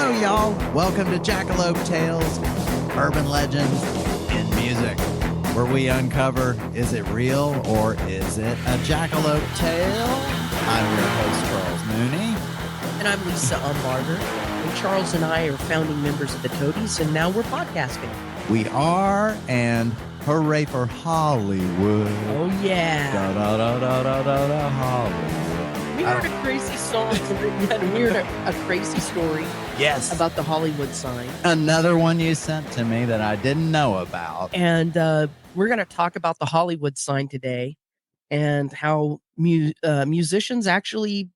Hello, y'all. Welcome to Jackalope Tales, urban legends in music, where we uncover, is it real or is it a jackalope tale? I'm your host, Charles Mooney. And I'm Lisa Umbarger. And Charles and I are founding members of the Toadies, and now we're podcasting. We are, and hooray for Hollywood. Oh, yeah. Da, da, da, da, da, da, da, Hollywood. We heard a crazy song, and we heard a crazy story about the Hollywood sign. Another one you sent to me that I didn't know about. And we're going to talk about the Hollywood sign today and how musicians actually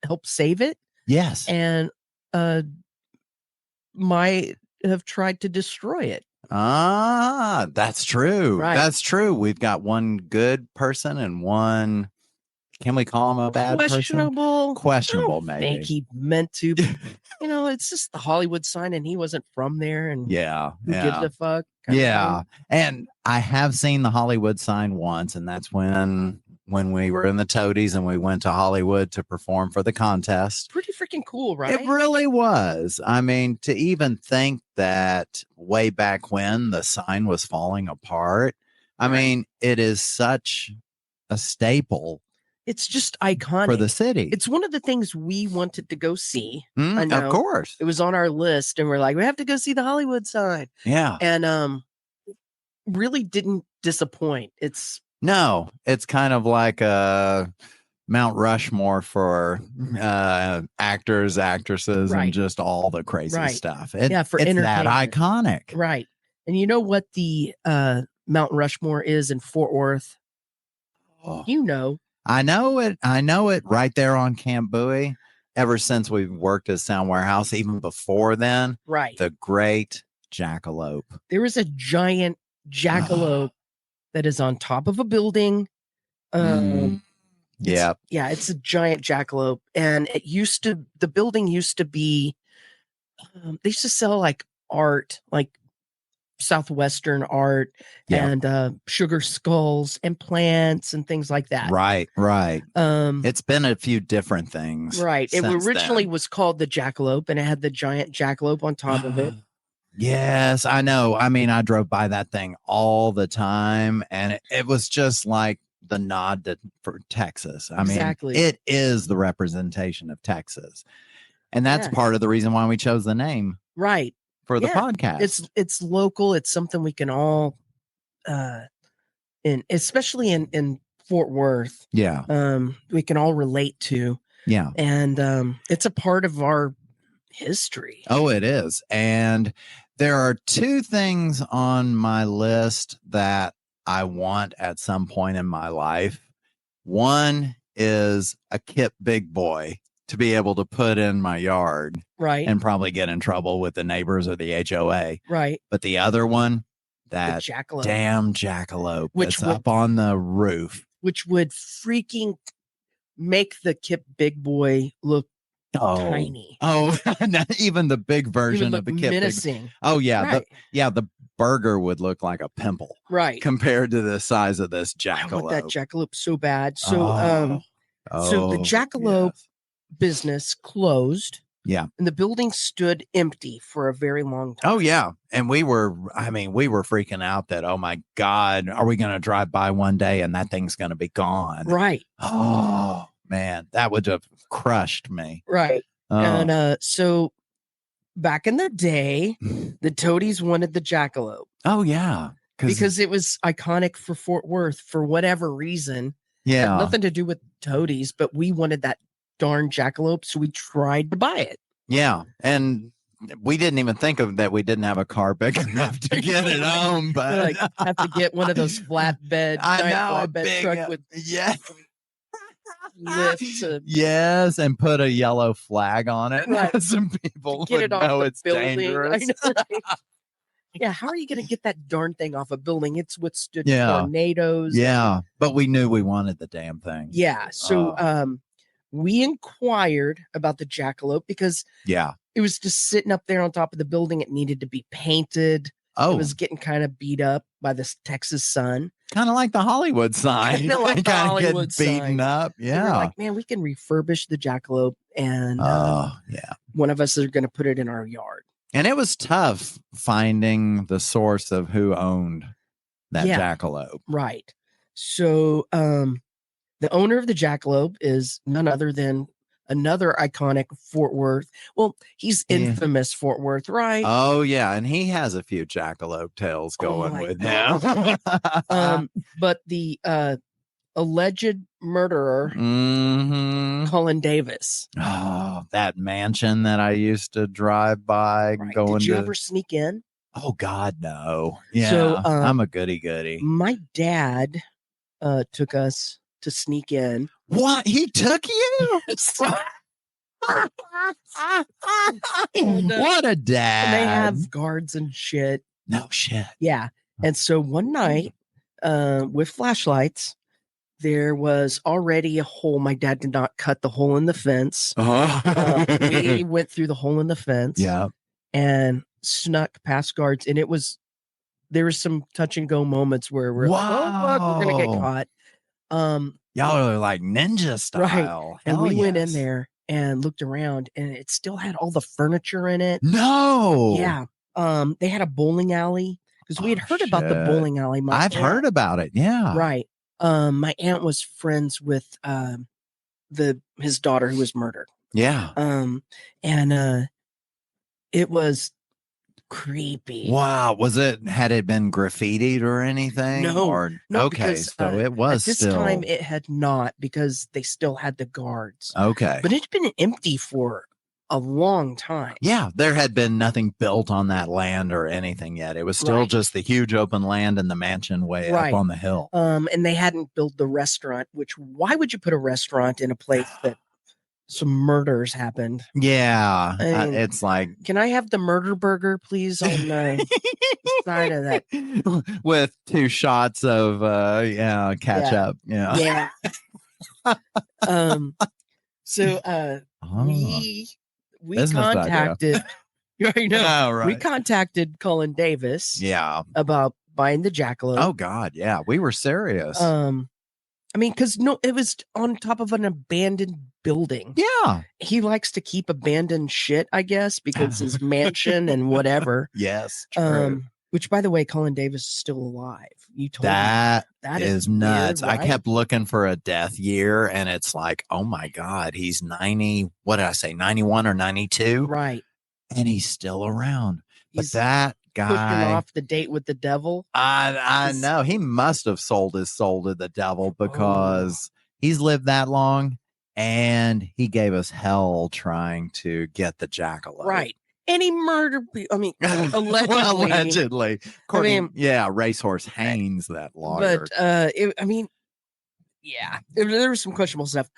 help save it. Yes. And might have tried to destroy it. Ah, that's true. Right. That's true. We've got one good person and one, can we call him a bad Questionable. person? Questionable, I don't maybe. think he meant to. But, it's just the Hollywood sign, and he wasn't from there. And Yeah. who gives a fuck? Yeah. And I have seen the Hollywood sign once, and that's when we were in the Toadies and we went to Hollywood to perform for the contest. Pretty freaking cool, right? It really was. I mean, to even think that way back when the sign was falling apart, I mean, it is such a staple. It's just iconic for the city. It's one of the things we wanted to go see. I know. Of course. It was on our list, and we're like, we have to go see the Hollywood sign. Yeah. And really didn't disappoint. It's kind of like a Mount Rushmore for actors, actresses, and just all the crazy stuff. For it's entertainment. that iconic. Right. And you know what the Mount Rushmore is in Fort Worth? Oh. I know it right there on Camp Bowie. Ever since we've worked at Sound Warehouse, even before then, right? The great jackalope. There is a giant jackalope that is on top of a building. Yeah, it's a giant jackalope, and the building used to be. They used to sell like art, like Southwestern art, and sugar skulls and plants and things like that. Right. It's been a few different things. Right. It originally was called the Jackalope, and it had the giant jackalope on top of it. Yes, I know. I mean, I drove by that thing all the time, and it was just like the nod for Texas. I mean, it is the representation of Texas. And that's part of the reason why we chose the name. Right. For the podcast. It's local. It's something we can all especially in Fort Worth. Yeah. We can all relate to. Yeah. And it's a part of our history. Oh, it is. And there are two things on my list that I want at some point in my life. One is a Kip Big Boy to be able to put in my yard. Right. And probably get in trouble with the neighbors or the HOA. Right. But the other one, that damn jackalope that's up on the roof. Which would freaking make the Kip Big Boy look tiny. Oh, not even the big version of the Kip menacing. Big. Oh, yeah. Right. The burger would look like a pimple. Right. Compared to the size of this jackalope. I want that jackalope so bad. So, so the jackalope business closed. Yeah. And the building stood empty for a very long time. Oh, yeah. And we were freaking out that, oh, my God, are we going to drive by one day and that thing's going to be gone? Right. Oh, man, that would have crushed me. Right. And so back in the day, the Toadies wanted the jackalope. Oh, yeah. Because it was iconic for Fort Worth for whatever reason. Yeah. It had nothing to do with Toadies, but we wanted that darn jackalope, so we tried to buy it. Yeah, and we didn't even think of that. We didn't have a car big enough to get it home, but have to get one of those flatbed. Big truck with lift to, yes, and put a yellow flag on it. Right. Some people get it know off it's building. dangerous. I know, right? Yeah, how are you going to get that darn thing off a building? It's withstood tornadoes. Yeah, but we knew we wanted the damn thing. Yeah, so we inquired about the jackalope because it was just sitting up there on top of the building. It needed to be painted. Oh, it was getting kind of beat up by the Texas sun. Kind of like the Hollywood sign. Kind of like the Hollywood beaten up. Yeah. And we're like, man, we can refurbish the jackalope, and one of us is going to put it in our yard. And it was tough finding the source of who owned that jackalope. Right. So the owner of the jackalope is none other than another iconic Fort Worth. Well, he's infamous Fort Worth, right? Oh, yeah. And he has a few Jackalope Tales going with him. But the alleged murderer, Colin Davis. Oh, that mansion that I used to drive by. Did you ever sneak in? Oh, God, no. Yeah. So, I'm a goody. My dad took us to sneak in. What? He took you? What a dad. And they have guards and shit. No shit. Yeah. And so one night, with flashlights, there was already a hole. My dad did not cut the hole in the fence. We went through the hole in the fence. Yeah. And snuck past guards. And there was some touch and go moments where we're like, oh, fuck, we're going to get caught. Y'all are like ninja style. Right. And we went in there and looked around, and it still had all the furniture in it. No. Yeah. They had a bowling alley, because we had heard about the bowling alley. I've heard about it. Yeah. Right. My aunt was friends with his daughter who was murdered. Yeah. And it was creepy. Wow. Had it been graffitied or anything? No. Okay. Because, so it was at this time it had not, because they still had the guards. Okay. But it'd been empty for a long time. Yeah. There had been nothing built on that land or anything yet. It was still just the huge open land and the mansion way up on the hill. And they hadn't built the restaurant, which, why would you put a restaurant in a place that some murders happened? Yeah. It's like, can I have the murder burger, please, on the side of that? With 2 shots of ketchup. Yeah. So we contacted we contacted Colin Davis about buying the jackalope. Oh God, yeah. We were serious. I mean, because it was on top of an abandoned building. Yeah. He likes to keep abandoned shit, I guess, because his mansion and whatever. Yes. True. Which, by the way, Colin Davis is still alive. You told me that is nuts. Weird, right? I kept looking for a death year, and it's like, oh my God, he's 90. What did I say? 91 or 92? Right. And he's still around. But that guy pushing off the date with the devil. I know he must have sold his soul to the devil, because he's lived that long, and he gave us hell trying to get the jackalope. Right. And he murdered people. I mean, allegedly. Courtney, Racehorse Haynes, that lawyer. But there was some questionable stuff.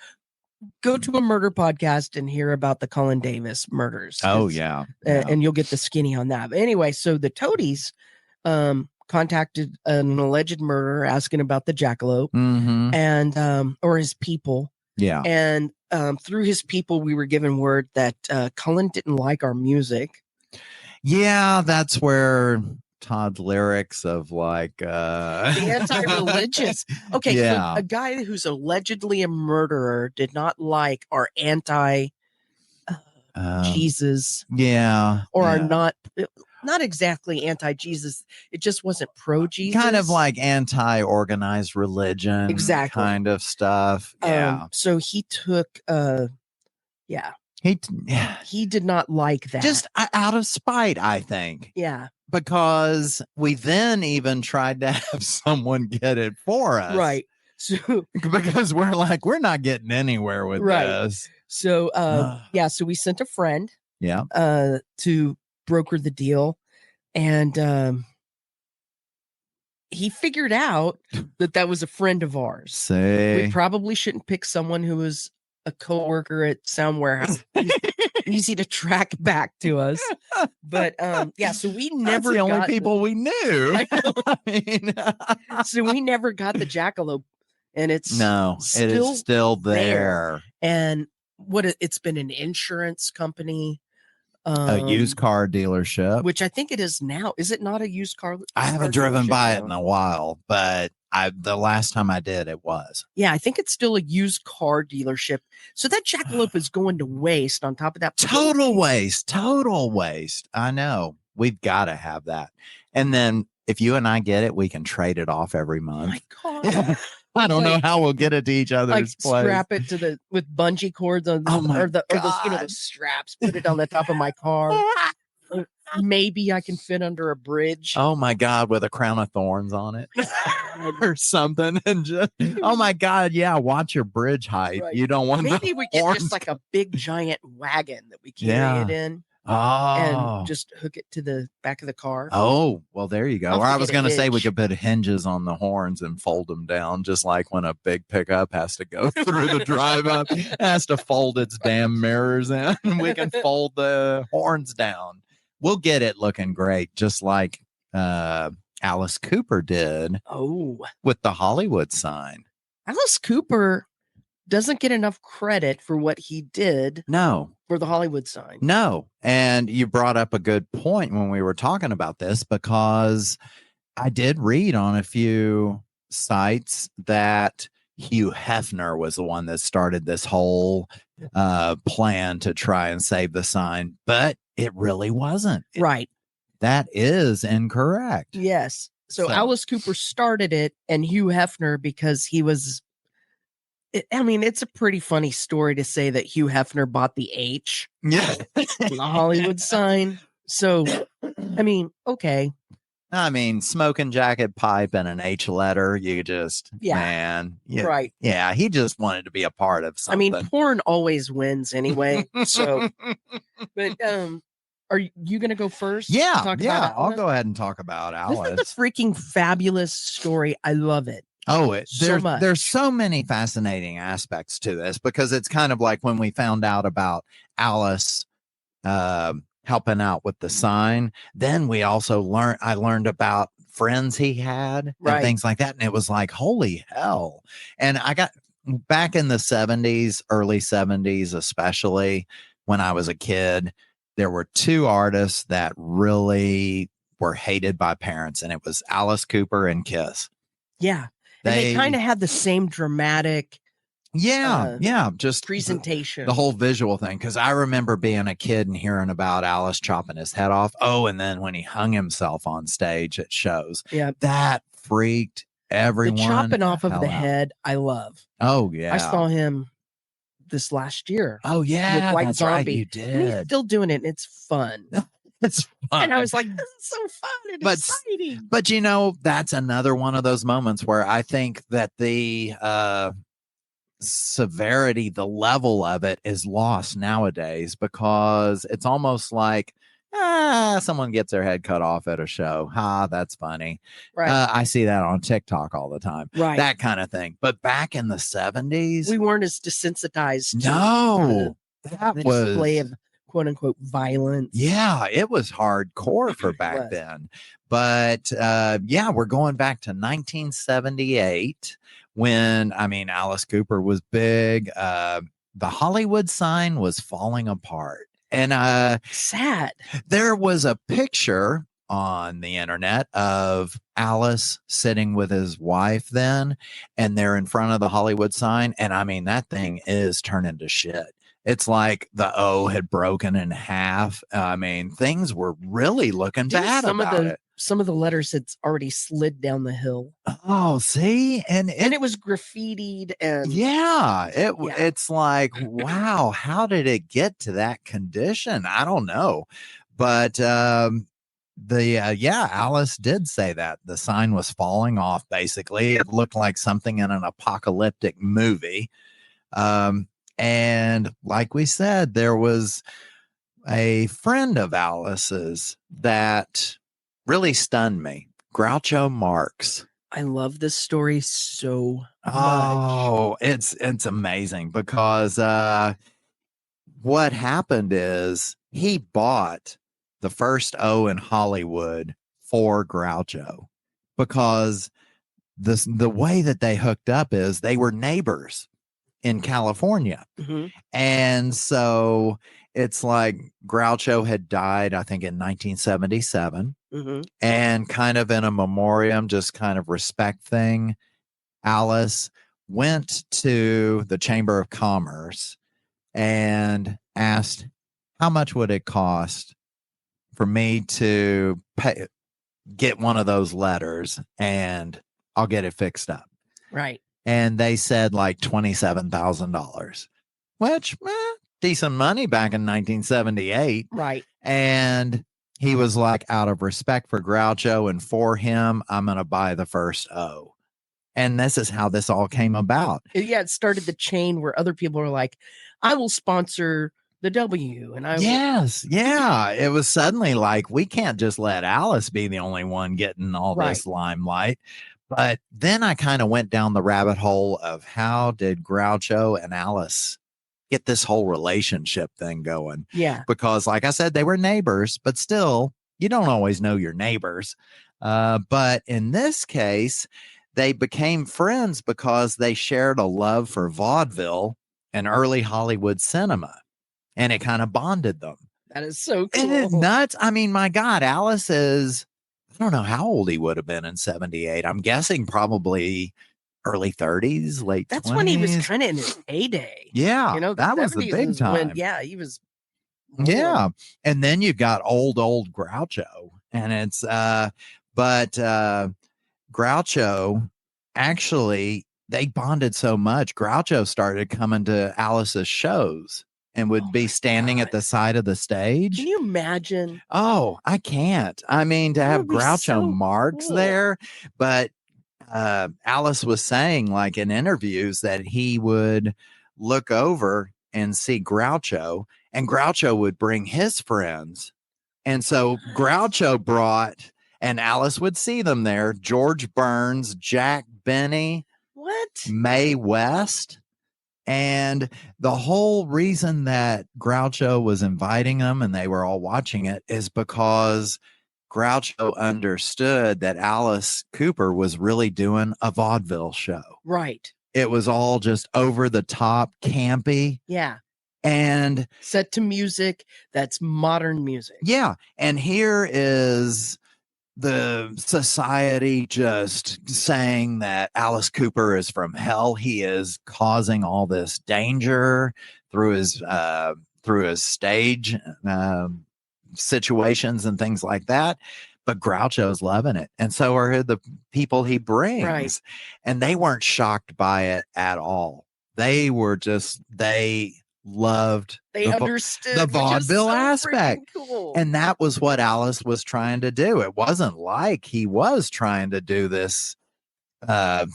Go to a murder podcast and hear about the Colin Davis murders. Oh, yeah. And you'll get the skinny on that. But anyway, so the Toadies contacted an alleged murderer asking about the jackalope and or his people. Yeah. And through his people, we were given word that Cullen didn't like our music. Yeah, that's where Todd's lyrics of like the anti-religious. Okay, so a guy who's allegedly a murderer did not like our anti-Jesus. Or are not exactly anti-Jesus. It just wasn't pro-Jesus. Kind of like anti-organized religion. Exactly. Kind of stuff. Yeah. So he took, he did not like that. Just out of spite, I think. Yeah. Because we then even tried to have someone get it for us. Right. So because we're like, we're not getting anywhere with this. So, so we sent a friend. Yeah. To broker the deal, and he figured out that was a friend of ours. We probably shouldn't pick someone who was a coworker at Sound Warehouse. Easy to track back to us, but so we never. That's the only people we knew. I mean, so we never got the jackalope, and it is still there. And it's been an insurance company. A used car dealership, which I think it is now. Is it not a used car? I haven't driven by it in a while, but the last time I did, it was. Yeah, I think it's still a used car dealership. So that jackalope is going to waste on top of that. Total waste. I know. We've got to have that. And then if you and I get it, we can trade it off every month. Oh my God. I don't know how we'll get it to each other's place. Strap it to with bungee cords on or the straps, put it on the top of my car. Maybe I can fit under a bridge. Oh my God, with a crown of thorns on it or something. And just, oh my God, yeah, watch your bridge height. Right. You don't want maybe we get just like a big giant wagon that we carry it in. And just hook it to the back of the car. Oh, well, there you go. Or I was going to say we could put hinges on the horns and fold them down, just like when a big pickup has to go through the drive up, has to fold its damn mirrors in. We can fold the horns down. We'll get it looking great, just like Alice Cooper did. With the Hollywood sign. Alice Cooper doesn't get enough credit for what he did. No. For the Hollywood sign. No. And you brought up a good point when we were talking about this, because I did read on a few sites that Hugh Hefner was the one that started this whole plan to try and save the sign, but it really wasn't. Right. That is incorrect. Yes. So Alice Cooper started it, and Hugh Hefner, because he was, I mean, it's a pretty funny story to say that Hugh Hefner bought the H. Yeah. The Hollywood sign. So, I mean, okay. I mean, smoking jacket, pipe, and an H letter. You just, right. Yeah, he just wanted to be a part of something. I mean, porn always wins anyway. So, but are you going to go first? Yeah, I'll go ahead and talk about Alice. This is a freaking fabulous story. I love it. Oh, there's so many fascinating aspects to this, because it's kind of like when we found out about Alice helping out with the sign. Then we also I learned about friends he had and things like that. And it was like, holy hell. And I got back in the 70s, early 70s, especially when I was a kid, there were two artists that really were hated by parents, and it was Alice Cooper and Kiss. Yeah. They kind of had the same dramatic just presentation, the whole visual thing. Because I remember being a kid and hearing about Alice chopping his head off. Oh, and then when he hung himself on stage at shows, that freaked everyone. The chopping off of the head, I love. Oh yeah, I saw him this last year. Oh yeah, with White that's Zombie. Right, you did. And he's still doing it, and it's fun. It's fun. And I was like, this is so fun and exciting. But you know, that's another one of those moments where I think that the severity, the level of it is lost nowadays, because it's almost like, someone gets their head cut off at a show. That's funny. Right. I see that on TikTok all the time. Right. That kind of thing. But back in the 70s, we weren't as desensitized. No, that was display of quote unquote violence. Yeah, it was hardcore for back then. But we're going back to 1978 when, I mean, Alice Cooper was big. The Hollywood sign was falling apart. And sad. There was a picture on the internet of Alice sitting with his wife then, and they're in front of the Hollywood sign. And I mean, that thing is turning to shit. It's like the O had broken in half. I mean, things were really looking bad about it. Some of the letters had already slid down the hill. Oh, see? And it was graffitied. And it's like, wow, how did it get to that condition? I don't know. But Alice did say that the sign was falling off. Basically, it looked like something in an apocalyptic movie. And like we said, there was a friend of Alice's that really stunned me. Groucho Marx. I love this story so much. Oh, it's amazing, because what happened is he bought the first O in Hollywood for Groucho, because the way that they hooked up is they were neighbors in California. Mm-hmm. And so it's like Groucho had died, I think, in 1977. And kind of in a memoriam, just kind of respect thing, Alice went to the Chamber of Commerce and asked, how much would it cost for me to get one of those letters and I'll get it fixed up? Right. And they said like $27,000, which decent money back in 1978. Right. And he was like, out of respect for Groucho and for him, I'm going to buy the first O. And this is how this all came about. Yeah, it started the chain where other people were like, I will sponsor the W. And Yes. Yeah. It was suddenly like, we can't just let Alice be the only one getting all this limelight. But then I kind of went down the rabbit hole of how did Groucho and Alice get this whole relationship thing going? Yeah. Because like I said, they were neighbors, but still, you don't always know your neighbors. But in this case, they became friends because they shared a love for vaudeville and early Hollywood cinema. And it kind of bonded them. That is so cool. Isn't it nuts? I mean, my God, Alice is, I don't know how old he would have been in 78. I'm guessing probably early 30s, late 20s. That's when he was kind of in his heyday. Yeah. that was the big time. He was. Yeah. And then you've got old Groucho. And it's, but Groucho, actually, they bonded so much. Groucho started coming to Alice's shows and would be standing at the side of the stage. Can you imagine? Oh, I can't. I mean, to have Groucho Marx there, but Alice was saying, like in interviews, that he would look over and see Groucho, and Groucho would bring his friends. And so Groucho brought, and Alice would see them there, George Burns, Jack Benny, Mae West. And the whole reason that Groucho was inviting them and they were all watching it is because Groucho understood that Alice Cooper was really doing a vaudeville show. Right. It was all just over the top, campy. Yeah. And set to music that's modern music. Yeah. And here is the society just saying that Alice Cooper is from hell. He is causing all this danger through his stage situations and things like that. But Groucho's loving it. And so are the people he brings. Right. And they weren't shocked by it at all. They were just, they understood the vaudeville aspect. Cool. And that was what Alice was trying to do. It wasn't like he was trying to do this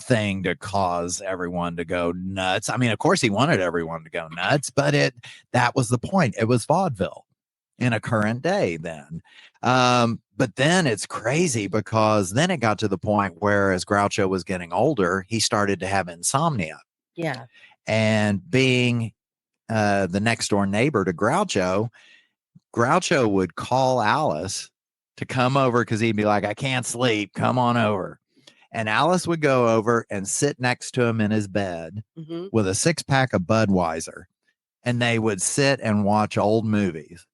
thing to cause everyone to go nuts. I mean, of course he wanted everyone to go nuts, but that was the point. It was vaudeville in a current day then. But then it's crazy because then it got to the point where as Groucho was getting older, he started to have insomnia. Yeah. And being the next door neighbor to Groucho would call Alice to come over because he'd be like, I can't sleep. Come on over. And Alice would go over and sit next to him in his bed with a 6-pack of Budweiser. And they would sit and watch old movies.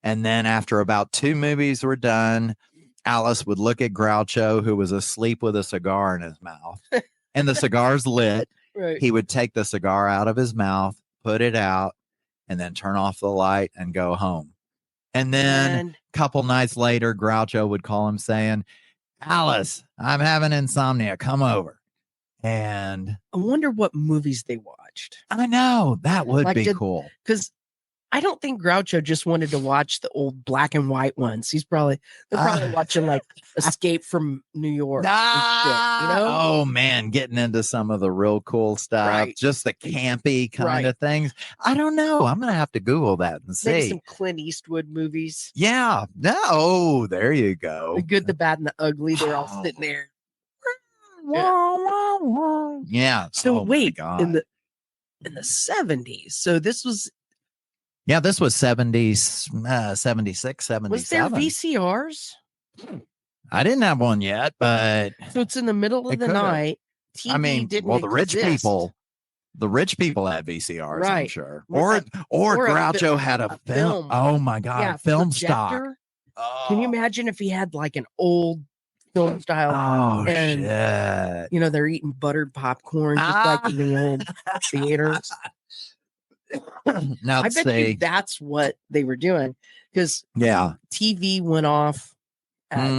And then after about 2 movies were done, Alice would look at Groucho, who was asleep with a cigar in his mouth. And the cigar's lit. Right. He would take the cigar out of his mouth, put it out, and then turn off the light and go home. And then a couple nights later, Groucho would call him saying, Alice, I'm having insomnia. Come over. And I wonder what movies they watched. I know that would be cool. Because I don't think Groucho just wanted to watch the old black and white ones. They're probably watching like Escape from New York. Shit, Oh man, getting into some of the real cool stuff, just the campy kind of things. I don't know. I'm gonna have to Google that and see. Maybe some Clint Eastwood movies. Yeah. No. There you go. The Good, the Bad, and the Ugly. They're all sitting there. Yeah. So wait, in the 70s. So this was. Yeah, this was 76, 77. Was there VCRs? I didn't have one yet, but so it's in the middle of the night. TV the rich people The rich people had VCRs, Right. I'm sure. Or Groucho had a film. Oh my God, yeah, film projector. stock. Can you imagine if he had like an old film style? Oh and, shit! You know, they're eating buttered popcorn just like in the old theaters. Now I bet you that's what they were doing, because TV went off at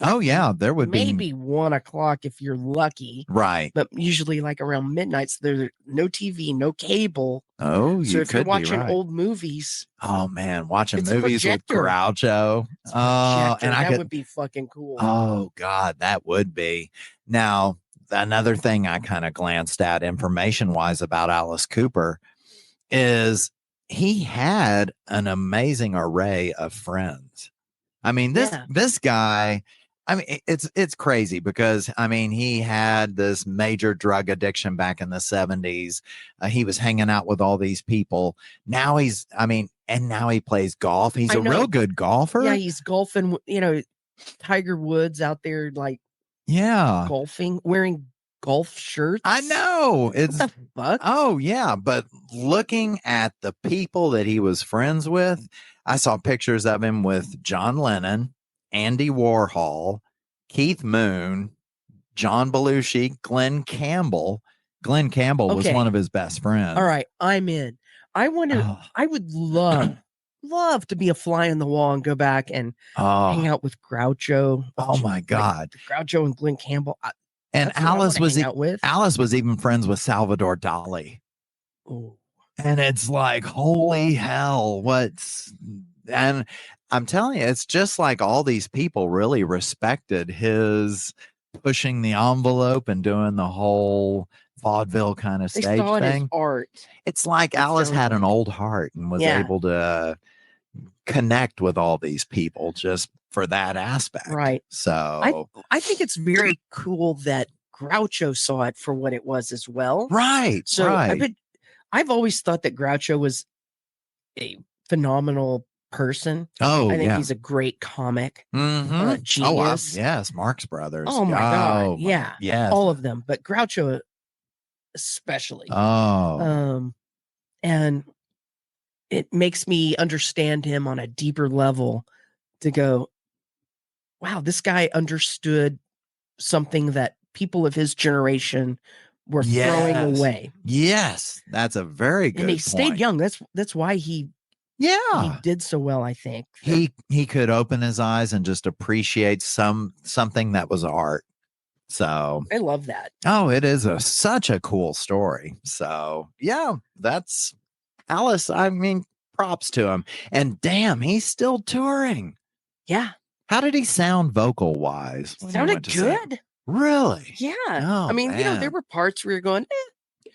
oh yeah, there would maybe 1 o'clock if you're lucky, right? But usually like around midnight, so there's no TV, no cable. Oh, so if you're watching old movies, oh man, watching movies with Groucho, and that would be fucking cool. Oh God, that would be. Now another thing I kind of glanced at information wise about Alice Cooper is he had an amazing array of friends. I mean, this guy, I mean, it's crazy because, I mean, he had this major drug addiction back in the 70s. He was hanging out with all these people. Now and now he plays golf. He's a real good golfer. Yeah, he's golfing, you know, Tiger Woods out there, like, golfing, wearing golf shirts. I know. It's what the fuck? Oh, yeah. But looking at the people that he was friends with, I saw pictures of him with John Lennon, Andy Warhol, Keith Moon, John Belushi, Glenn Campbell. Glenn Campbell was one of his best friends. All right, I'm in. I would love to be a fly on the wall and go back and hang out with Groucho. Oh my God. Like Groucho and Glenn Campbell. And Alice was even friends with Salvador Dali. Oh. And it's like, holy hell, and I'm telling you, it's just like all these people really respected his pushing the envelope and doing the whole vaudeville kind of stage thing. His art. It's like Alice had an old heart and was able to connect with all these people just for that aspect. Right. So I think it's very cool that Groucho saw it for what it was as well. Right. So I've always thought that Groucho was a phenomenal person. Oh, I think he's a great comic. Genius. Yes, Marx Brothers. Oh my God. Yeah. Yes. All of them, but Groucho especially. Oh. And it makes me understand him on a deeper level to go, wow, this guy understood something that people of his generation were throwing away. Yes, that's a very good And he point. stayed young. That's why he did so well, I think. He could open his eyes and just appreciate something that was art. So I love that. Oh, it is such a cool story. So yeah, that's Alice. I mean, props to him. And damn, he's still touring. Yeah. How did he sound vocal wise? Sounded good. Really? Yeah. Oh, I mean, you know, there were parts where you're going,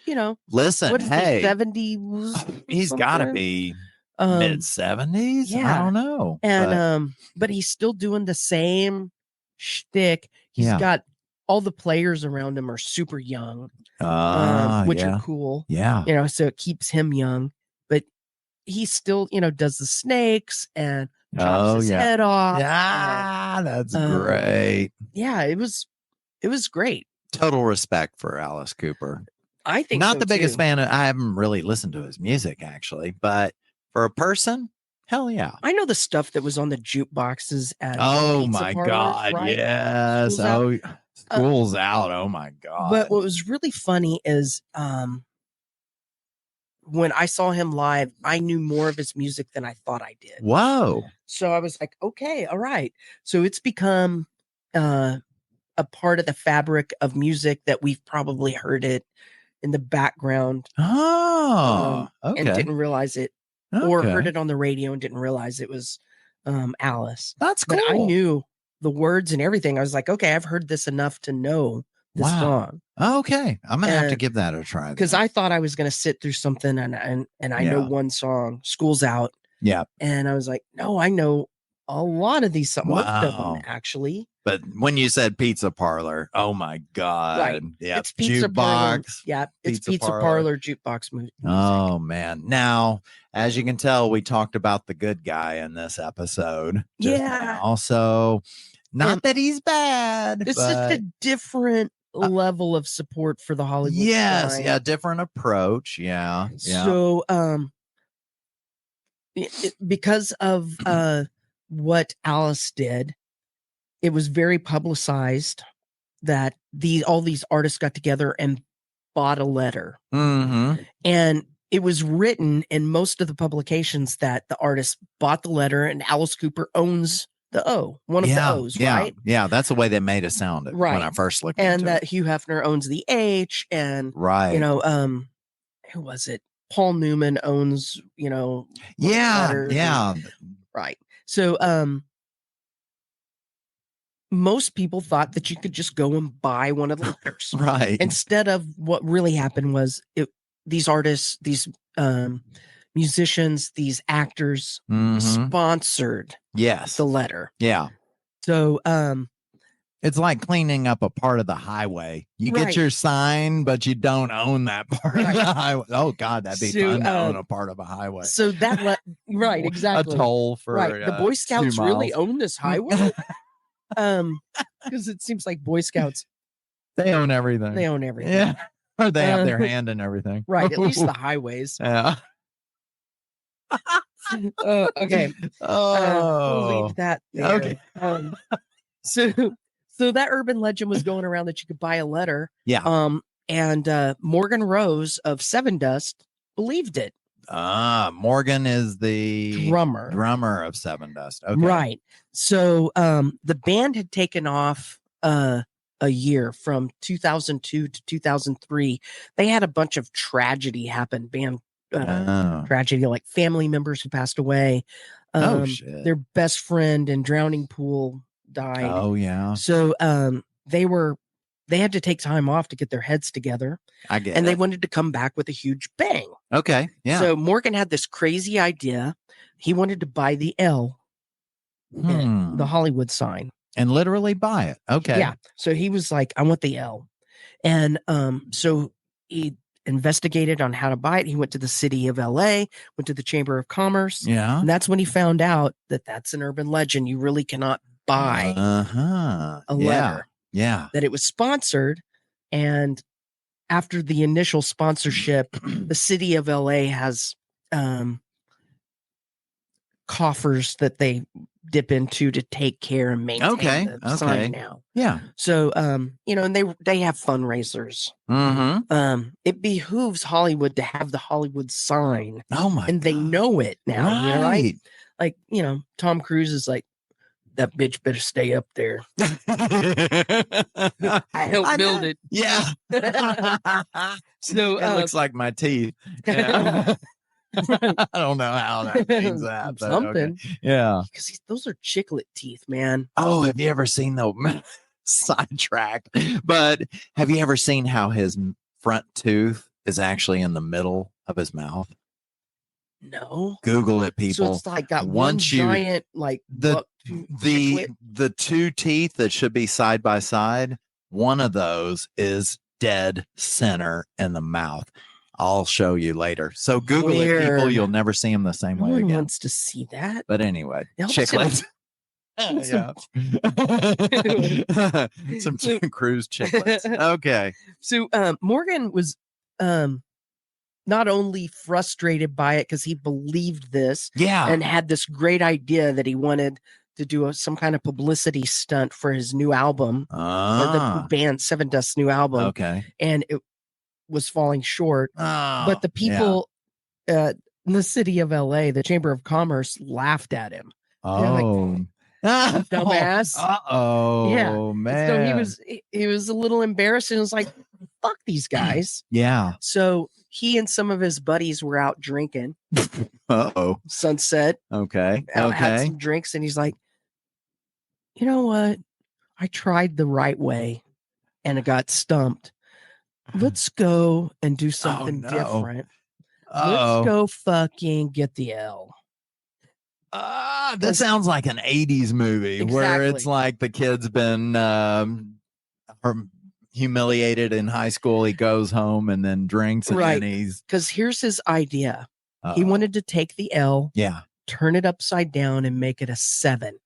you know, listen, what is hey, 70s? He's got to be mid 70s. Yeah. I don't know. And but he's still doing the same shtick. He's got all the players around him are super young, which are cool. Yeah. You know, so it keeps him young, but he still, you know, does the snakes and chops his head off. Yeah, that's great. Yeah, it was great. Total respect for Alice Cooper. I think not the biggest fan. I haven't really listened to his music actually, but for a person, hell yeah. I know the stuff that was on the jukeboxes at my parlors, God, right? yes. School's out. Oh my God. But what was really funny is when I saw him live, I knew more of his music than I thought I did. Whoa. So I was like, okay, all right. So it's become a part of the fabric of music that we've probably heard it in the background. Oh, okay. And didn't realize it, or heard it on the radio and didn't realize it was Alice. That's cool. But I knew the words and everything. I was like, okay, I've heard this enough to know this song. Okay, I'm gonna have to give that a try because I thought I was gonna sit through something and I know one song, School's Out. Yeah, and I was like, no, I know a lot of these, most of them actually. But when you said pizza parlor, oh my God, right? Yeah, it's pizza parlor. Yeah, it's pizza parlor jukebox music. Oh man! Now, as you can tell, we talked about the good guy in this episode. Also, not that he's bad. It's just a different level of support for the Hollywood sign. Yeah, different approach. Yeah. So because of what Alice did, it was very publicized that all these artists got together and bought a letter. Mm-hmm. And it was written in most of the publications that the artist bought the letter and Alice Cooper owns the O, one of the O's, right? Yeah, that's the way they made it sound when I first looked into it. And that Hugh Hefner owns the H, and right. You know, who was it? Paul Newman owns, you know, yeah. Right. So most people thought that you could just go and buy one of the letters. Right. Instead of what really happened was these artists, these musicians, these actors sponsored the letter. Yeah. So it's like cleaning up a part of the highway. You get your sign, but you don't own that part of the highway. Oh God, that'd be fun to own a part of a highway. So that exactly. A toll for the Boy Scouts really own this highway. Because it seems like Boy Scouts, they own everything. Yeah. Or they have their hand in everything. Right. At least the highways. Yeah. Okay. We'll leave that there. Okay. So that urban legend was going around that you could buy a letter. Yeah. And Morgan Rose of Sevendust believed it. Morgan is the drummer of Sevendust. Okay. Right. So the band had taken off a year from 2002 to 2003. They had a bunch of tragedy happen, band tragedy, like family members who passed away. Shit. Their best friend in drowning pool died. Oh yeah. So they had to take time off to get their heads together. I get and they wanted to come back with a huge bang. Okay. Yeah. So Morgan had this crazy idea. He wanted to buy the L, the Hollywood sign, and literally buy it. Okay. Yeah. So he was like, I want the L. And so he investigated on how to buy it. He went to the city of LA, went to the Chamber of Commerce. Yeah. And that's when he found out that that's an urban legend. You really cannot buy a letter. Yeah. That it was sponsored. And after the initial sponsorship, the city of LA has coffers that they dip into to take care and maintain the sign now. Yeah. So and they have fundraisers. It behooves Hollywood to have the Hollywood sign. Oh my and they know it now, right? Like, Tom Cruise is like, that bitch better stay up there. I helped build it. Yeah. So it looks like my teeth. Yeah. I don't know how that means that. But something. Okay. Yeah. Because those are chiclet teeth, man. Oh, have you ever seen the sidetrack? But have you ever seen how his front tooth is actually in the middle of his mouth? No. Google it, people. So it's like got one giant, like the two teeth that should be side by side. One of those is dead center in the mouth. I'll show you later. So Google it, people. You'll never see them the same way again. No one wants to see that. But anyway, chiclets. Yeah. Some cruise chiclets. Okay. So Morgan was not only frustrated by it because he believed this, and had this great idea that he wanted to do some kind of publicity stunt for his new album, or the band Sevendust's new album. Okay. And it was falling short. But the people in the city of LA, the Chamber of Commerce, laughed at him. Oh. Dumbass. Yeah. Man. So he was a little embarrassed and was like, fuck these guys. Yeah. So he and some of his buddies were out drinking. Sunset. Okay. Had some drinks, and he's like, you know what? I tried the right way and it got stumped. Let's go and do something different. Let's go fucking get the L. That sounds like an 80s movie where it's like the kid's been humiliated in high school. He goes home and then drinks, and then he's... Because here's his idea. He wanted to take the L, turn it upside down, and make it a 7.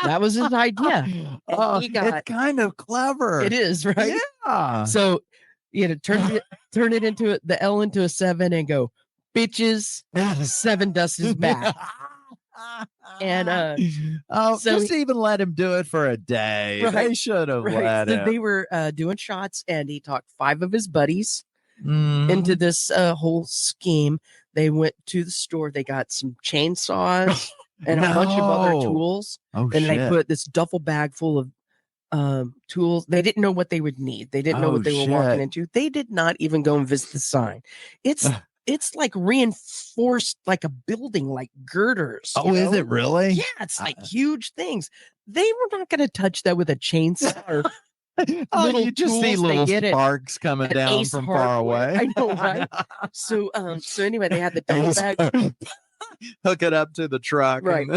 That was his idea. Oh, it's kind of clever. It is, right? Yeah. So you had to turn it into the L into a 7 and go, bitches, Sevendust is back. And so just even let him do it for a day. Right, they should have let so him. they were doing shots, and he talked 5 of his buddies into this whole scheme. They went to the store. They got some chainsaws and a bunch of other tools. Oh, and they put this duffel bag full of tools. They didn't know what they would need. They didn't know what they were walking into. They did not even go and visit the sign. It's like reinforced like a building, like girders. Oh, is it really? Yeah, it's like huge things. They were not going to touch that with a chainsaw. Or you just see little sparks coming down from far away. I know, right? So anyway, they had the double bag. Hook it up to the truck, right?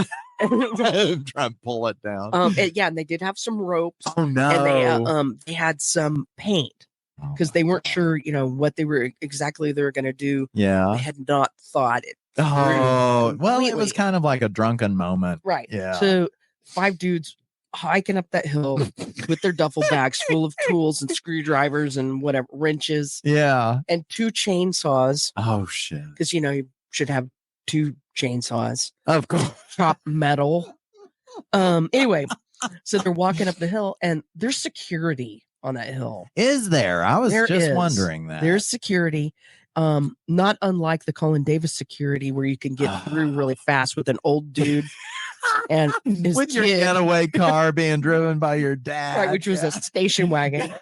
And try and pull it down. And they did have some ropes. Oh no! And they had some paint. Because they weren't sure, what they were going to do. Yeah, they had not thought it. Oh, well, it was kind of like a drunken moment, right? Yeah. So 5 dudes hiking up that hill with their duffel bags full of tools and screwdrivers and whatever, wrenches. Yeah, and 2 chainsaws. Oh shit! Because you should have 2 chainsaws. Of course, chop metal. Anyway, so they're walking up the hill, and there's security on that hill. Is there? I was just wondering that. There's security, not unlike the Colin Davis security where you can get through really fast with an old dude and with your getaway car being driven by your dad, right, which was a station wagon.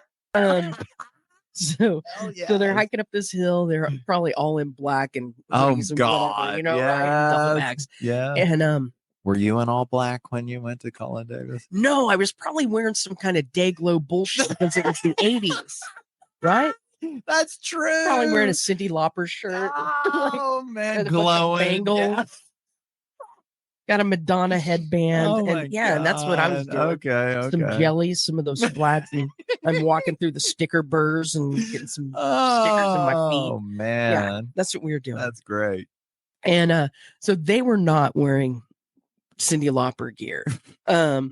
So they're hiking up this hill. They're probably all in black and God, whatever, right? Double bags. Yeah. And were you in all black when you went to Colin Davis? No, I was probably wearing some kind of day-glow bullshit because it was the 80s, right? That's true. Probably wearing a Cyndi Lauper shirt. Oh, man. Glowing. Bangles. Yeah. Got a Madonna headband. Oh, and that's what I was doing. Okay. Some jellies, some of those flats. And I'm walking through the sticker burrs and getting some stickers in my feet. Oh, man. Yeah, that's what we were doing. That's great. And so they were not wearing Cyndi Lauper gear. So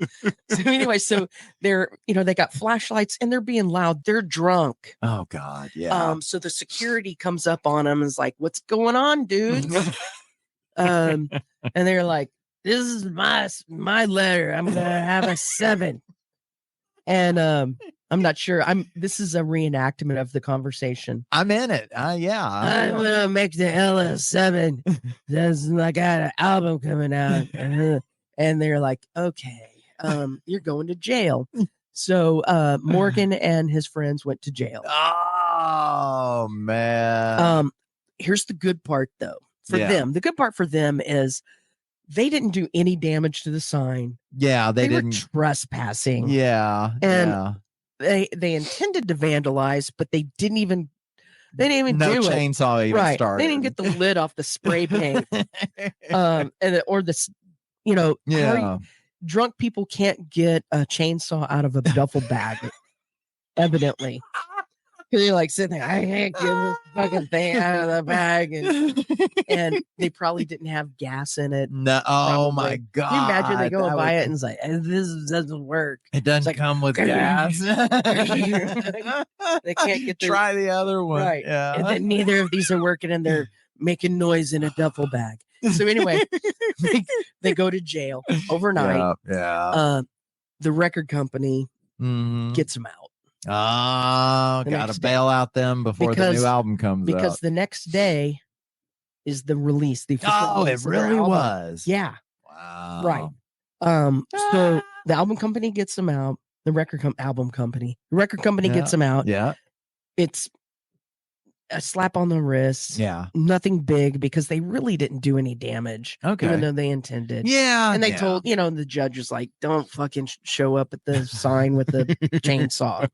anyway, so they're, they got flashlights and they're being loud. They're drunk. Oh God. Yeah. So the security comes up on them and is like, "What's going on, dude?" And they're like, "This is my letter. I'm going to have a 7." And I'm not sure. This is a reenactment of the conversation. I'm in it. Yeah. I'm gonna make the L7. I got an album coming out. And they're like, "Okay, you're going to jail." So Morgan and his friends went to jail. Oh man. Here's the good part though. For them, the good part for them is they didn't do any damage to the sign. Yeah, they didn't. Were trespassing. Yeah. And they intended to vandalize, but they didn't even do it. No chainsaw even started. They didn't get the lid off the spray paint. Drunk people can't get a chainsaw out of a duffel bag, evidently. Because you're like sitting there, I can't get this fucking thing out of the bag. And they probably didn't have gas in it. No, oh my God. Can you imagine they go and buy it and it's like, "This doesn't work." It doesn't come with gas. They can't get Try the other one. Right. Yeah. And then neither of these are working and they're making noise in a duffel bag. So anyway, they go to jail overnight. Yeah. The record company gets them out. Oh, gotta bail out them before the new album comes out. Because the next day is the release. It really was. Yeah. Wow. Right. So the album company gets them out. The record company gets them out. Yeah. It's a slap on the wrist. Yeah. Nothing big because they really didn't do any damage. Okay. Even though they intended. Yeah. And they told, the judge was like, "Don't fucking show up at the sign with the chainsaw.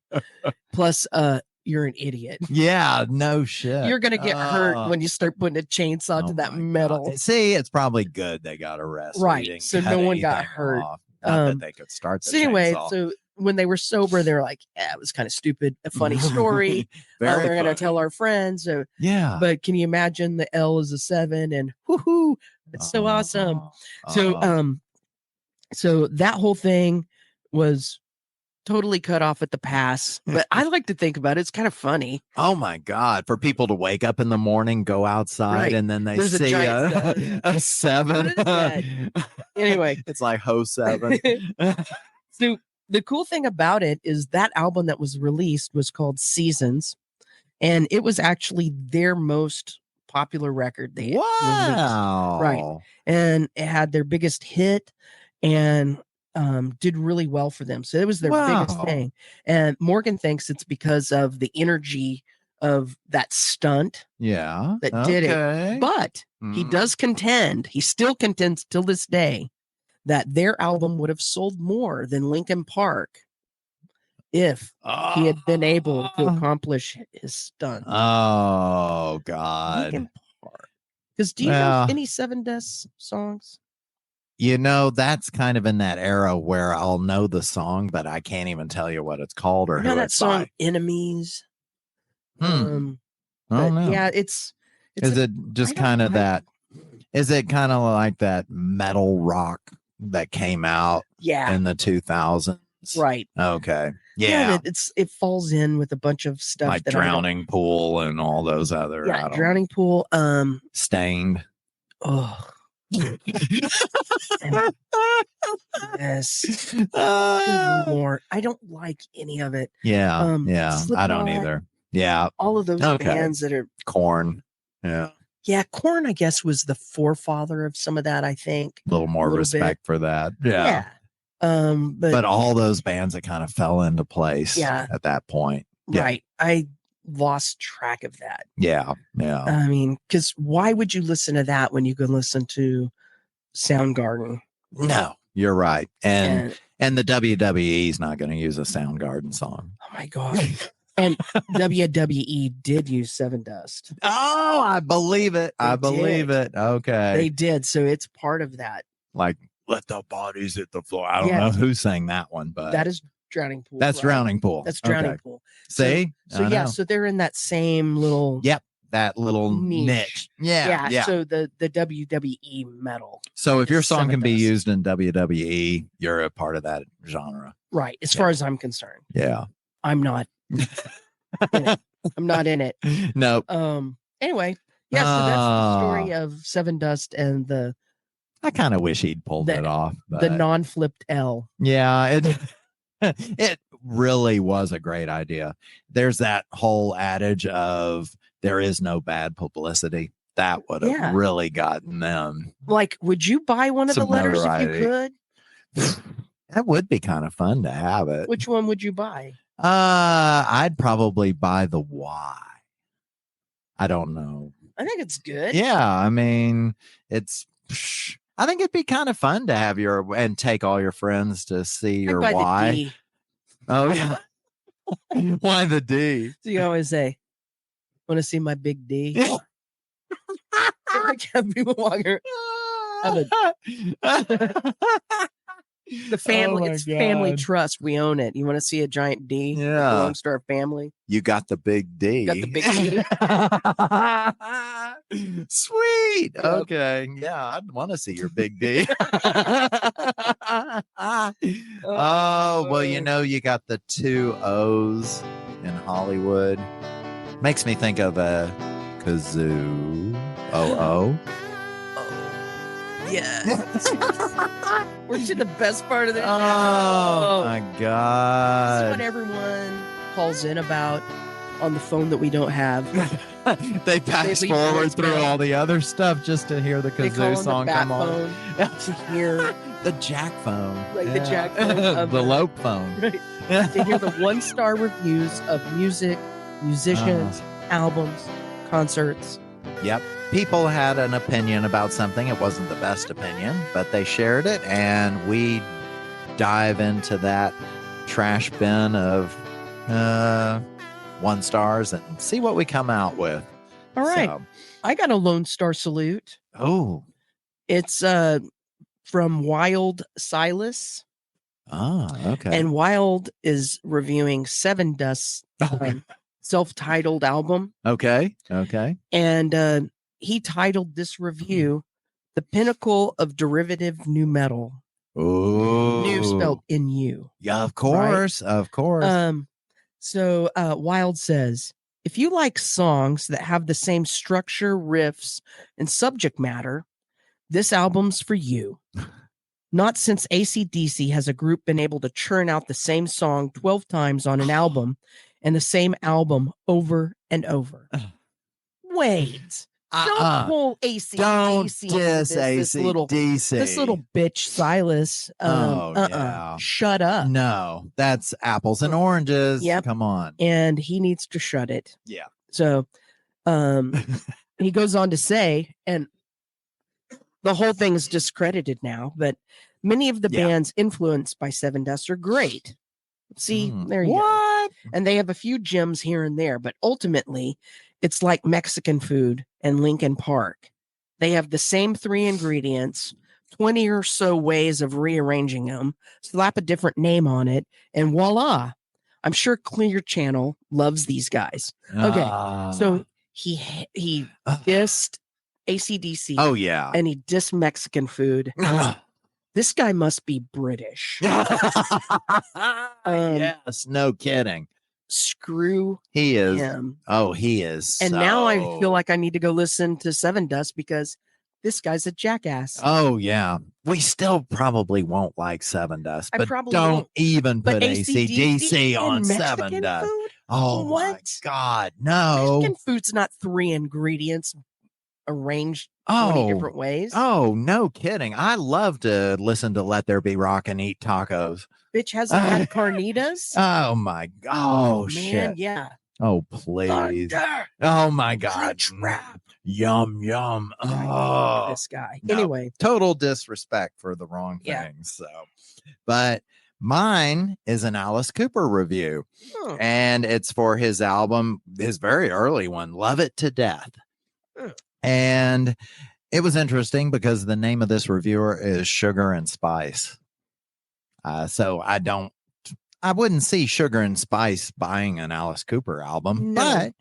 Plus, you're an idiot. Yeah. No shit. You're going to get hurt when you start putting a chainsaw to that metal." God. See, it's probably good they got arrested. Right. So no one got hurt. That they could start the anyway, chainsaw. so when they were sober, they were like, "Yeah, it was kind of stupid. A funny story. We're going to tell our friends." So, yeah. But can you imagine the L is a 7 and whoo-hoo, it's so awesome. So So that whole thing was totally cut off at the pass. But I like to think about it. It's kind of funny. Oh my God. For people to wake up in the morning, go outside, and then they see a 7. Anyway. It's like Ho 7. So the cool thing about it is that album that was released was called Seasons. And it was actually their most popular record they released. Right. And it had their biggest hit and did really well for them. So it was their biggest thing. And Morgan thinks it's because of the energy of that stunt that did it. But he does contend, he still contends till this day, that their album would have sold more than Linkin Park if he had been able to accomplish his stunt. Oh God. Linkin Park. Because do you know any Sevendust songs? You know, that's kind of in that era where I'll know the song, but I can't even tell you what it's called or who that it's song by. Enemies. Oh no. Yeah, it's is it just kind of that? Is it kind of like that metal rock that came out in the 2000s? Right. Okay. Yeah. It falls in with a bunch of stuff like that Drowning Pool and all those other. Drowning Pool. Stained. Oh. Yes. Lord, I don't like any of it. Yeah. I don't either. Yeah. All of those bands that are Korn. Yeah. Yeah, Korn, I guess, was the forefather of some of that, I think. A little more respect for that. Yeah. But all those bands that kind of fell into place at that point. Yeah. Right. I lost track of that. Yeah. I mean, because why would you listen to that when you could listen to Soundgarden? No, you're right. And the WWE is not going to use a Soundgarden song. Oh my God. And WWE did use Sevendust. Oh, I believe it. I believe it. Okay. They did. So it's part of that. Like, let the bodies hit the floor. I don't know who sang that one, but that is Drowning Pool. That's Drowning Pool. That's Drowning Pool. See? So they're in that same little that little niche. Yeah. So the WWE metal. So if your song can be used in WWE, you're a part of that genre. Right. As far as I'm concerned. Yeah. I'm not. I'm not in it. No. Anyway, so that's the story of Sevendust and the. I kind of wish he'd pulled it off. But the non-flipped L. Yeah, it really was a great idea. There's that whole adage of there is no bad publicity. That would have really gotten them. Like, would you buy one of the letters if you could? That would be kind of fun to have it. Which one would you buy? I'd probably buy the Y. I don't know. I think it's good. Yeah, I mean, I think it'd be kind of fun to have and take all your friends to see your Y. Oh yeah. Why the D? So you always say, "Want to see my big D?" I can't be walking. The family, it's family trust. We own it. You want to see a giant D? Yeah. It belongs to our family. You got the big D. Got the big D. Sweet. Yep. Okay. Yeah, I'd want to see your big D. Well, you got the 2 O's in Hollywood. Makes me think of a Kazoo. O-O. Yeah. We're to the best part of the show. Oh my God. This is what everyone calls in about on the phone that we don't have. They pass forward through all the other stuff just to hear the Kazoo song come on. To hear the jack phone. Like the jack phone. The Lope phone. Right. To hear the 1-star reviews of music, musicians, albums, concerts. Yep. People had an opinion about something. It wasn't the best opinion, but they shared it, and we dive into that trash bin of 1 stars and see what we come out with. All right. So, I got a Lone Star salute. Oh. It's from Wild Silas. Okay. And Wild is reviewing Sevendust's self-titled album. Okay. And he titled this review "The Pinnacle of Derivative New Metal." Ooh. New spelled N-U. Yeah, of course. Right? Of course. So Wild says, if you like songs that have the same structure, riffs, and subject matter, this album's for you. Not since AC/DC has a group been able to churn out the same song 12 times on an album and the same album over and over. Wait. Don't pull AC/DC. Don't diss this little bitch Silas. Yeah. Shut up. No, that's apples and oranges. Yep. Come on. And he needs to shut it. Yeah. So he goes on to say, and the whole thing is discredited now, but many of the bands influenced by Sevendust are great. See, there you go. And they have a few gems here and there, but ultimately, it's like Mexican food and Linkin Park. They have the same 3 ingredients, 20 or so ways of rearranging them, slap a different name on it, and voila. I'm sure Clear Channel loves these guys. Okay, so he dissed AC/DC. Oh, yeah. And he dissed Mexican food. This guy must be British. Yes, no kidding. Screw he is him. Oh, he is. And now I feel like I need to go listen to Sevendust because this guy's a jackass. Oh, yeah. We still probably won't like Sevendust, but don't even put AC/DC on Sevendust. Oh, what? My God. No. Mexican food's not 3 ingredients arranged 20 different ways. Oh, no kidding. I love to listen to Let There Be Rock and eat tacos. Bitch hasn't had carnitas. Oh my God. Oh, man, shit. Yeah. Oh, please. Thunder. Oh my God. Trap. Yum, yum. Oh, this guy. No, anyway, total disrespect for the wrong things. So, but mine is an Alice Cooper review, and it's for his album, his very early one, Love It to Death. And it was interesting because the name of this reviewer is Sugar and Spice. So I wouldn't see Sugar and Spice buying an Alice Cooper album, but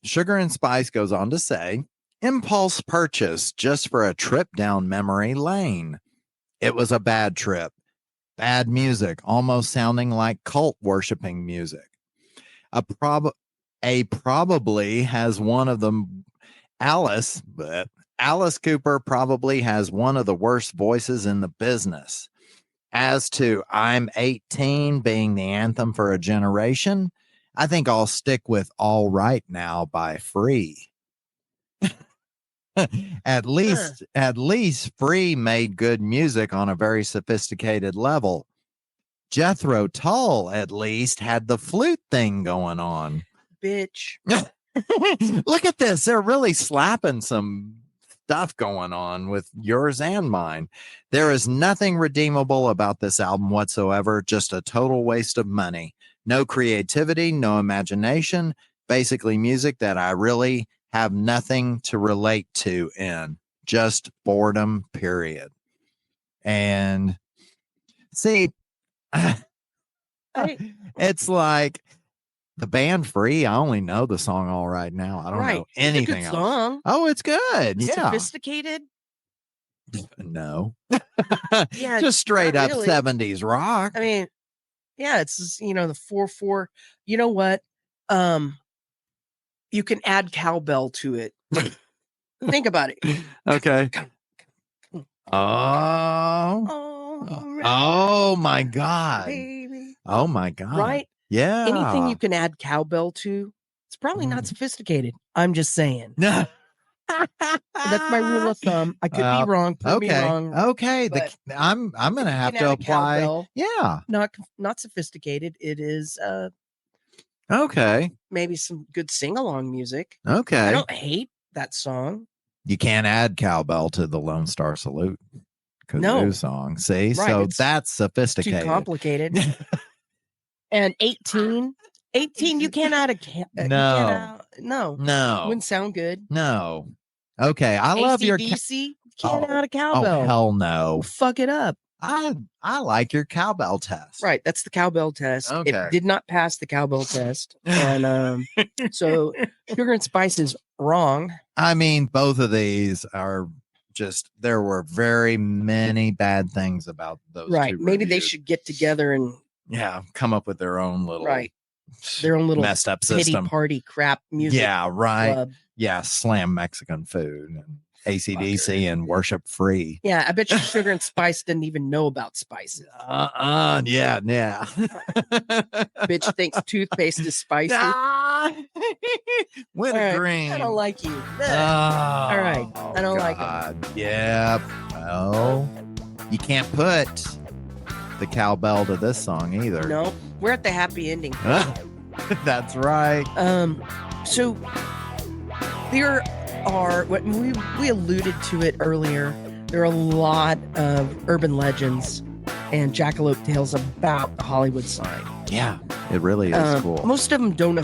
Sugar and Spice goes on to say, impulse purchase just for a trip down memory lane. It was a bad trip. Bad music, almost sounding like cult worshiping music. Probably has one of the Alice Cooper probably has one of the worst voices in the business. As to I'm 18 being the anthem for a generation, I think I'll stick with All Right Now by Free. At least Free made good music on a very sophisticated level. Jethro Tull at least had the flute thing going on. Bitch. Look at this. They're really slapping some stuff going on with yours and mine. There is nothing redeemable about this album whatsoever. Just a total waste of money. No creativity, no imagination. Basically music that I really have nothing to relate to in. Just boredom, period. And see, it's like the band Free. I only know the song All Right Now. I don't know anything else. Song. Oh, it's good. Yeah. Sophisticated? No. Yeah, just straight up really. 70s rock. I mean, yeah, it's the 4/4. You know what? You can add cowbell to it. Think about it. Okay. Oh my God. Baby. Oh my God. Right? Yeah. Anything you can add cowbell to, it's probably not sophisticated. I'm just saying. No. That's my rule of thumb. I could be wrong. Prove me wrong. Okay. I'm gonna have to apply. Cowbell, yeah. Not sophisticated. It is okay. Maybe some good sing-along music. Okay. I don't hate that song. You can't add cowbell to the Lone Star Salute Kazoo song. See? Right, so that's sophisticated. Too complicated. And 18, you can't add no. Wouldn't sound good. No. Okay, I love your AC/DC. Can't add a cowbell. Oh, hell no. Fuck it up. I like your cowbell test. Right, that's the cowbell test. Okay. It did not pass the cowbell test, and so Sugar and Spice is wrong. I mean, both of these are there were very many bad things about those. Right. Two Maybe they reviews. should get together and come up with their own little messed up pity system. party crap music. Yeah, right. Club. Yeah, slam Mexican food and AC/DC and worship free. Yeah, I bet you Sugar and Spice didn't even know about spices. Yeah. Bitch thinks toothpaste is spicy. Wintergreen. I don't like you. Oh, all right. I don't like it. Yeah. Well, you can't put the cowbell to this song either. No, we're at the happy ending. That's right. So there are what we alluded to it earlier. There are a lot of urban legends and Jackalope Tales about the Hollywood sign. Yeah, it really is cool. Most of them don't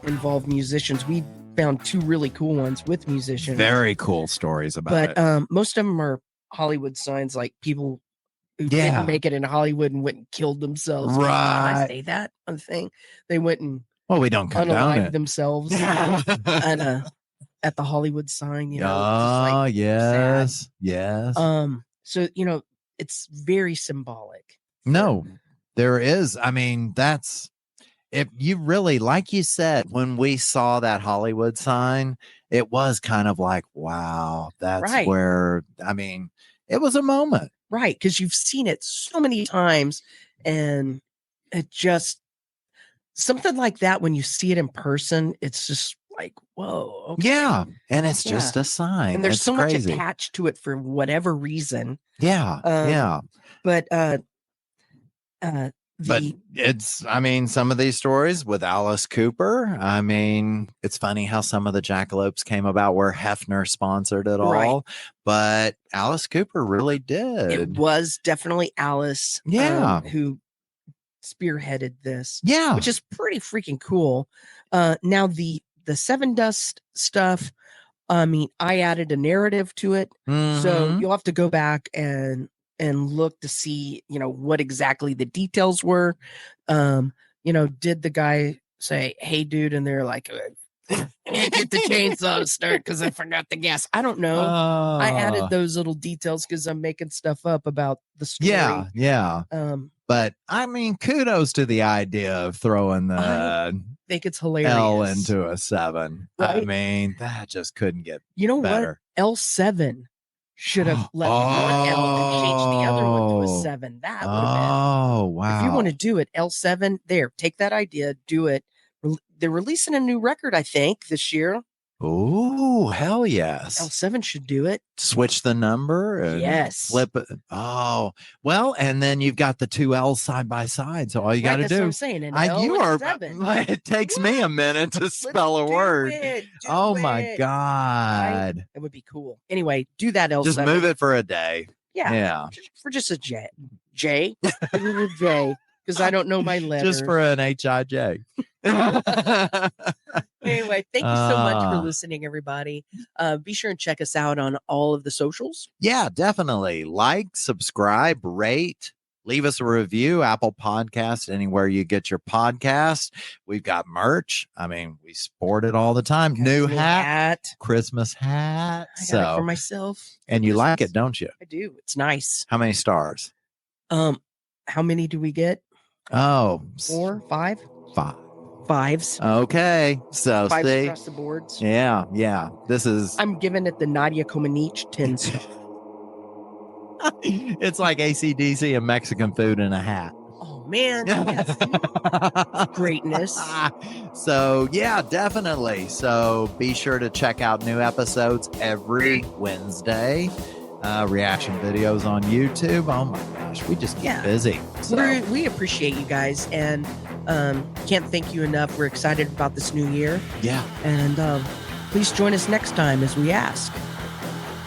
involve musicians. We found two really cool ones with musicians. Very cool stories about it. Most of them are Hollywood signs, like people who didn't make it in Hollywood and went and killed themselves. Right. Can I say that on the thing? They went and we don't unalive themselves at the Hollywood sign. You know, like yes. So it's very symbolic. No, there is. I mean, that's if you really, like you said, when we saw that Hollywood sign, it was kind of like, wow, that's where, I mean, it was a moment. Right. Because you've seen it so many times and it just, something like that, when you see it in person, it's just like, whoa. Okay. Yeah. And it's just a sign. And there's it's so crazy. much attached to it for whatever reason. Yeah. But it's, I mean, some of these stories with Alice Cooper, I mean, it's funny how some of the jackalopes came about where Hefner sponsored it all, but Alice Cooper really did. It was definitely Alice who spearheaded this. Yeah. Which is pretty freaking cool. Now the Sevendust stuff, I mean, I added a narrative to it. Mm-hmm. So you'll have to go back and look to see, what exactly the details were. Did the guy say, hey, dude, and they're like, get the chainsaw to start because I forgot the gas. I don't know. I added those little details because I'm making stuff up about the story. Yeah. But I mean, kudos to the idea of throwing the I think it's hilarious. L into a 7. Right? I mean, that just couldn't get better. What? L7 should have left one L and changed the other one to a 7. That would have been. Wow. If you want to do it, L7, there, take that idea, do it. They're releasing a new record, I think, this year. Oh, hell yes. L7 should do it. Switch the number and flip it. Oh, well, and then you've got the 2 L's side by side. So all you got to do. That's what I'm saying. It takes me a minute to spell a word. My God. It would be cool. Anyway, do that L7. Just move it for a day. Yeah. For just a J. J? J. Because I don't know my letters. Just for an HIJ. Anyway, thank you so much for listening, everybody. Be sure and check us out on all of the socials. Yeah, definitely. Like, subscribe, rate, leave us a review, Apple Podcast, anywhere you get your podcast. We've got merch. I mean, we sport it all the time. New hat, Christmas hat. I got it for myself. And you like it, don't you? I do. It's nice. How many stars? How many do we get? 4, 5? 5. 5s. Okay. So 5 see, across the boards. Yeah. This is. I'm giving it the Nadia Comaneci 10 star. It's like AC/DC and Mexican food in a hat. Oh man, yes. Greatness. So yeah, definitely. So be sure to check out new episodes every Wednesday. Reaction videos on YouTube. Oh my gosh, we just get busy. So. We appreciate you guys and can't thank you enough. We're excited about this new year. Yeah. And please join us next time as we ask,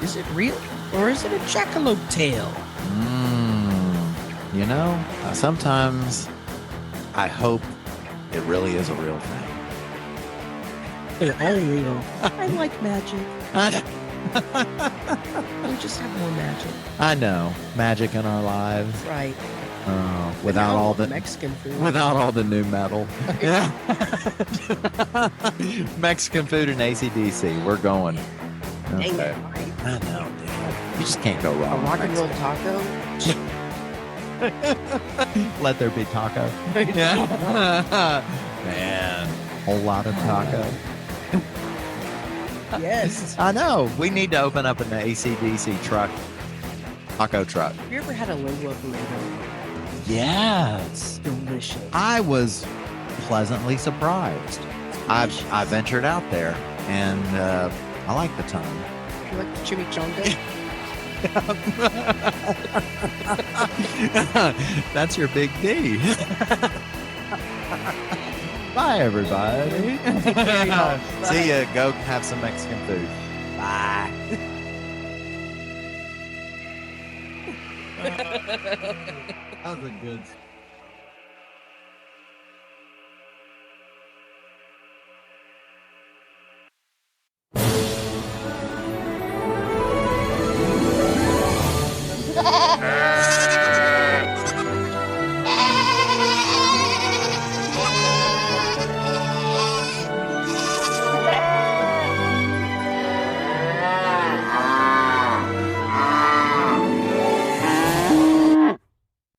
is it real or is it a jackalope tale? Sometimes I hope it really is a real thing. They're all real. I like magic. We just have more magic. I know. Magic in our lives. Right. Without all the Mexican food. Without all the new metal. Yeah. Mexican food and AC/DC. We're going. Okay. Dang it, right? I know, dude. just can't go A wrong. rock and roll taco? Let there be taco. Man, whole lot of taco. Yes. I know. We need to open up an AC/DC truck, taco truck. Have you ever had a lingua tomato? Yes. Delicious. I was pleasantly surprised. I ventured out there, and I like the tongue. You like the chimichanga? That's your big D. Bye, everybody. See ya. Go have some Mexican food. Bye. That was a good